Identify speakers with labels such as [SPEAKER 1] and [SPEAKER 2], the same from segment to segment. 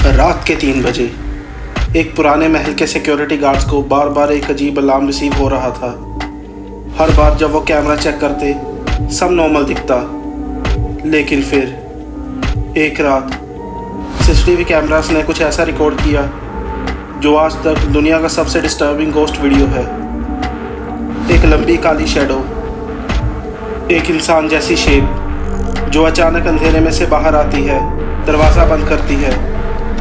[SPEAKER 1] रात के 3 बजे एक पुराने महल के सिक्योरिटी गार्ड्स को बार बार एक अजीब अलार्म रिसीव हो रहा था। हर बार जब वो कैमरा चेक करते सब नॉर्मल दिखता, लेकिन फिर एक रात सीसीटीवी कैमरास ने कुछ ऐसा रिकॉर्ड किया जो आज तक दुनिया का सबसे डिस्टर्बिंग गोस्ट वीडियो है। एक लंबी काली शैडो, एक इंसान जैसी शेप जो अचानक अंधेरे में से बाहर आती है, दरवाज़ा बंद करती है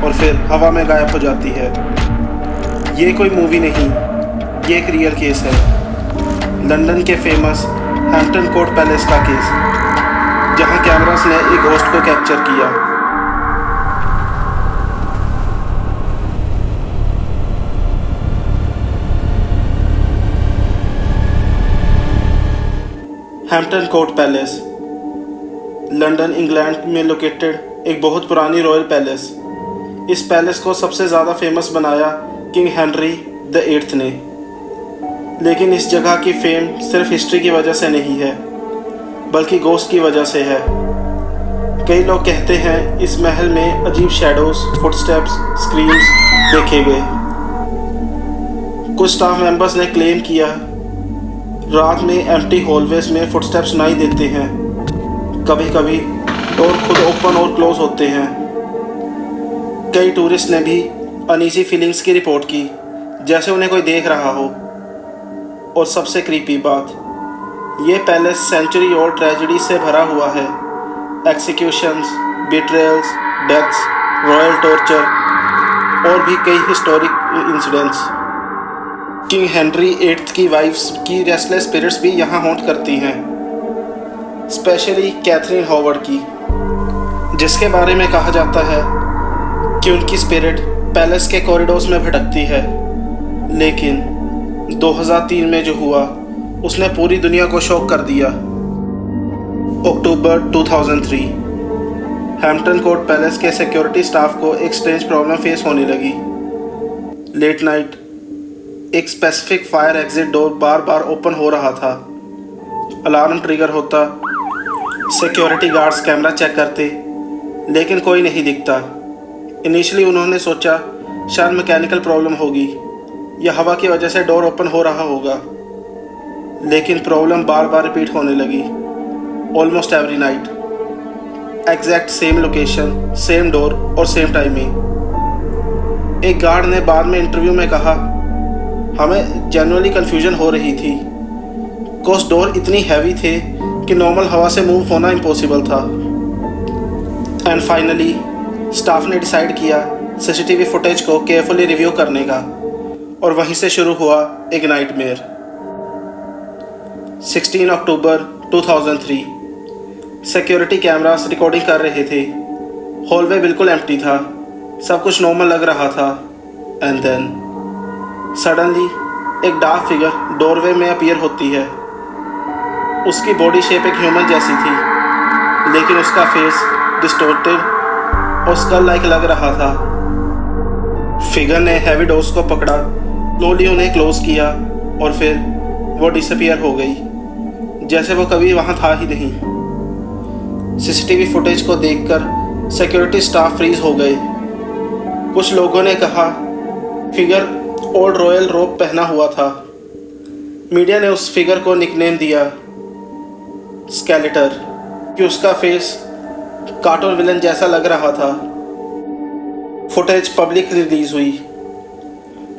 [SPEAKER 1] और फिर हवा में गायब हो जाती है। ये कोई मूवी नहीं, ये एक रियल केस है। लंदन के फेमस हैम्पटन कोर्ट पैलेस का केस, जहां कैमरास ने एक घोस्ट को कैप्चर किया। Hampton court palace London, England में लोकेटेड एक बहुत पुरानी रॉयल पैलेस। इस पैलेस को सबसे ज़्यादा फेमस बनाया किंग हेनरी द 8th ने। लेकिन इस जगह की फेम सिर्फ हिस्ट्री की वजह से नहीं है, बल्कि गोस्ट की वजह से है। कई लोग कहते हैं इस महल में अजीब शैडोज, फुटस्टेप्स, स्क्रीम्स देखे गए। कुछ स्टाफ मेंबर्स ने क्लेम किया रात में एम्प्टी हॉलवेज में फुटस्टेप्स सुनाई देते हैं। कभी कभी डोर खुद ओपन और क्लोज होते हैं। कई टूरिस्ट ने भी अनईजी फीलिंग्स की रिपोर्ट की, जैसे उन्हें कोई देख रहा हो। और सबसे क्रीपी बात, ये पैलेस सेंचुरी और ट्रेजेडी से भरा हुआ है। एक्सिक्यूशंस, बिट्रेयल्स, डेथ्स, रॉयल टॉर्चर और भी कई historic incidents. King Henry 8th की वाइफ्स की रेस्टलेस स्पिरिट्स भी यहाँ हॉन्ट करती हैं, स्पेशली कैथरीन हॉवर्ड की, जिसके बारे में कहा जाता है कि उनकी स्पिरिट पैलेस के कॉरिडोर्स में भटकती है। लेकिन 2003 में जो हुआ उसने पूरी दुनिया को शॉक कर दिया। अक्टूबर 2003 हैम्पटन कोर्ट पैलेस के सिक्योरिटी स्टाफ को एक स्ट्रेंज प्रॉब्लम फेस होने लगी। लेट नाइट एक स्पेसिफिक फायर एग्जिट डोर बार बार ओपन हो रहा था। अलार्म ट्रिगर होता, सिक्योरिटी गार्ड्स कैमरा चेक करते, लेकिन कोई नहीं दिखता। इनिशियली उन्होंने सोचा शायद मैकेनिकल प्रॉब्लम होगी या हवा की वजह से डोर ओपन हो रहा होगा, लेकिन प्रॉब्लम बार बार रिपीट होने लगी। Almost every night, exact same location, same door और सेम टाइमिंग। एक गार्ड ने बाद में इंटरव्यू में कहा, हमें जेन्युइनली कन्फ्यूजन हो रही थी। कोस्ट डोर इतनी हैवी थे कि नॉर्मल हवा से मूव होना इम्पॉसिबल था। एंड फाइनली स्टाफ ने डिसाइड किया सीसीटीवी फुटेज को केयरफुली रिव्यू करने का, और वहीं से शुरू हुआ एक नाइटमेयर। 16 अक्टूबर 2003 सिक्योरिटी कैमरास रिकॉर्डिंग कर रहे थे। हॉलवे बिल्कुल एम्प्टी था, सब कुछ नॉर्मल लग रहा था। एंड देन सडनली एक डार्क फिगर डोरवे में अपीयर होती है। उसकी बॉडी शेप एक ह्यूमन जैसी थी, लेकिन उसका फेस डिस्टॉर्टेड और स्कल लाइक लग रहा था। फिगर ने हैवी डोर्स को पकड़ा, स्लोली उन्हें क्लोज किया और फिर वो डिसअपीयर हो गई, जैसे वो कभी वहाँ था ही नहीं। सीसीटीवी फुटेज को देखकर सिक्योरिटी स्टाफ फ्रीज हो गए। कुछ लोगों ने कहा फिगर ओल्ड रॉयल रोब पहना हुआ था। मीडिया ने उस फिगर को निकनेम दिया स्केलेटर, कि उसका फेस कार्टून विलन जैसा लग रहा था। फुटेज पब्लिक रिलीज हुई।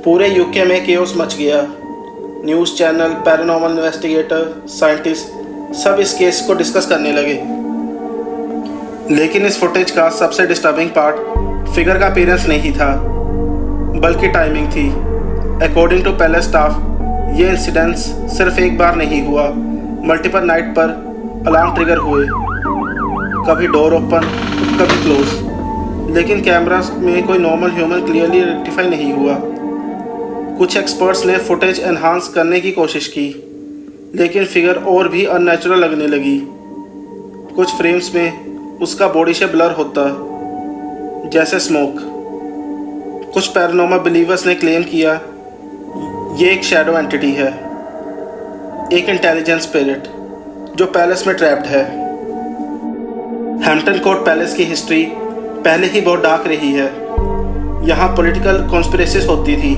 [SPEAKER 1] पूरे यूके में केओस मच गया। News channel, paranormal investigator, scientist सब इस केस को डिस्कस करने लगे। लेकिन इस फुटेज का सबसे डिस्टर्बिंग पार्ट फिगर का अपीयरेंस नहीं था, बल्कि टाइमिंग थी। अकॉर्डिंग टू पैलेस स्टाफ, ये इंसिडेंट्स सिर्फ एक बार नहीं हुआ, मल्टीपल नाइट पर अलार्म ट्रिगर हुए, कभी डोर ओपन, कभी क्लोज। लेकिन कैमरास में कोई नॉर्मल ह्यूमन क्लियरली रेक्टिफाई नहीं हुआ। कुछ एक्सपर्ट्स ने फुटेज एनहांस करने की कोशिश की, लेकिन फिगर और भी अननेचुरल लगने लगी। कुछ फ्रेम्स में उसका बॉडी शेप ब्लर होता, जैसे स्मोक। कुछ पैरानॉर्मल बिलीवर्स ने क्लेम किया ये एक शैडो एंटिटी है, एक इंटेलिजेंट स्पिरिट जो पैलेस में ट्रैप्ड है। हैम्पटन कोर्ट पैलेस की हिस्ट्री पहले ही बहुत डार्क रही है। यहाँ पॉलिटिकल कॉन्स्पिरेसीज होती थी,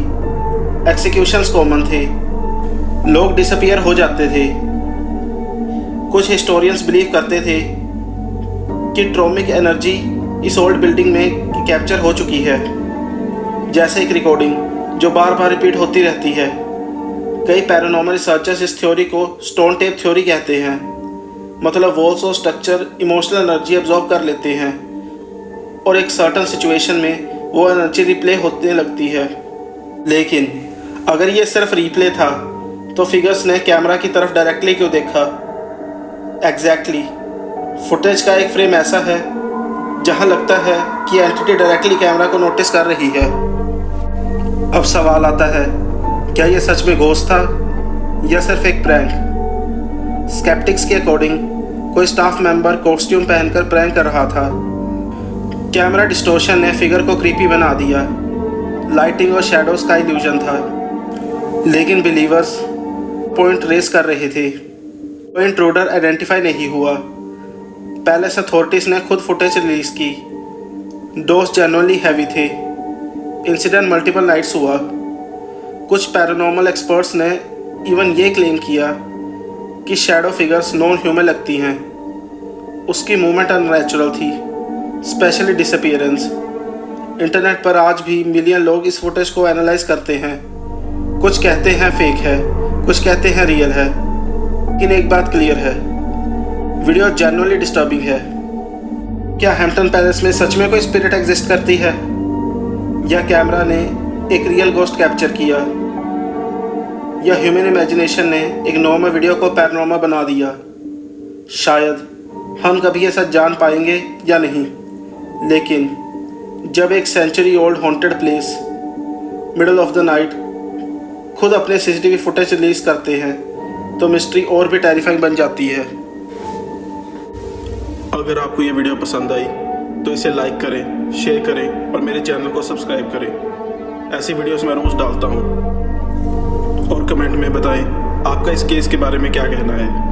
[SPEAKER 1] एक्सिक्यूशंस कॉमन थे, लोग डिसअपियर हो जाते थे। कुछ हिस्टोरियंस बिलीव करते थे कि ट्रॉमिक एनर्जी इस ओल्ड बिल्डिंग में कैप्चर हो चुकी है, जैसे एक रिकॉर्डिंग जो बार बार रिपीट होती रहती है। कई पैरानॉर्मल रिसर्चर्स इस थ्योरी को स्टोन टेप थ्योरी कहते हैं, मतलब वॉल्स और स्ट्रक्चर इमोशनल एनर्जी एब्जॉर्ब कर लेते हैं और एक सर्टन सिचुएशन में वो एनर्जी रिप्ले होने लगती है। लेकिन अगर ये सिर्फ रिप्ले था तो फिगर्स ने कैमरा की तरफ डायरेक्टली क्यों देखा? एग्जैक्टली फुटेज का एक फ्रेम ऐसा है जहां लगता है कि एंटिटी डायरेक्टली कैमरा को नोटिस कर रही है। अब सवाल आता है, क्या ये सच में घोस्ट था या सिर्फ एक प्रैंक? स्केप्टिक्स के अकॉर्डिंग कोई स्टाफ मेंबर कॉस्ट्यूम पहनकर प्रैंक कर रहा था। कैमरा डिस्टॉर्शन ने फिगर को क्रीपी बना दिया, लाइटिंग और शैडोज का इल्यूजन था। लेकिन बिलीवर्स पॉइंट रेस कर रहे थे, कोई इंट्रूडर आइडेंटिफाई नहीं हुआ। पैलेस अथॉरिटीज़ ने खुद फुटेज रिलीज़ की। डोज जनरली हैवी थे। इंसिडेंट मल्टीपल नाइट्स हुआ। कुछ पैरानॉर्मल एक्सपर्ट्स ने इवन ये क्लेम किया कि शैडो फिगर्स नॉन ह्यूमन लगती हैं। उसकी मूवमेंट अननेचुरल थी, स्पेशली डिसअपीयरेंस। इंटरनेट पर आज भी मिलियन लोग इस फुटेज को एनालाइज करते हैं। कुछ कहते हैं फेक है, कुछ कहते हैं रियल है। लेकिन एक बात क्लियर है, वीडियो जेन्युइनली डिस्टर्बिंग है। क्या हैम्पटन पैलेस में सच में कोई स्पिरिट एग्जिस्ट करती है, या कैमरा ने एक रियल गोस्ट कैप्चर किया, या ह्यूमन इमेजिनेशन ने एक नॉर्मल वीडियो को पैरानॉर्मल बना दिया? शायद हम कभी ये सच जान पाएंगे या नहीं। लेकिन जब एक century old haunted place middle of the night खुद अपने सीसीटीवी फुटेज रिलीज करते हैं तो मिस्ट्री और भी टेरिफाइंग बन जाती है।
[SPEAKER 2] अगर आपको ये वीडियो पसंद आई तो इसे लाइक करें, शेयर करें और मेरे चैनल को सब्सक्राइब करें। ऐसी वीडियोस मैं रोज़ डालता हूँ। और कमेंट में बताएं आपका इस केस के बारे में क्या कहना है।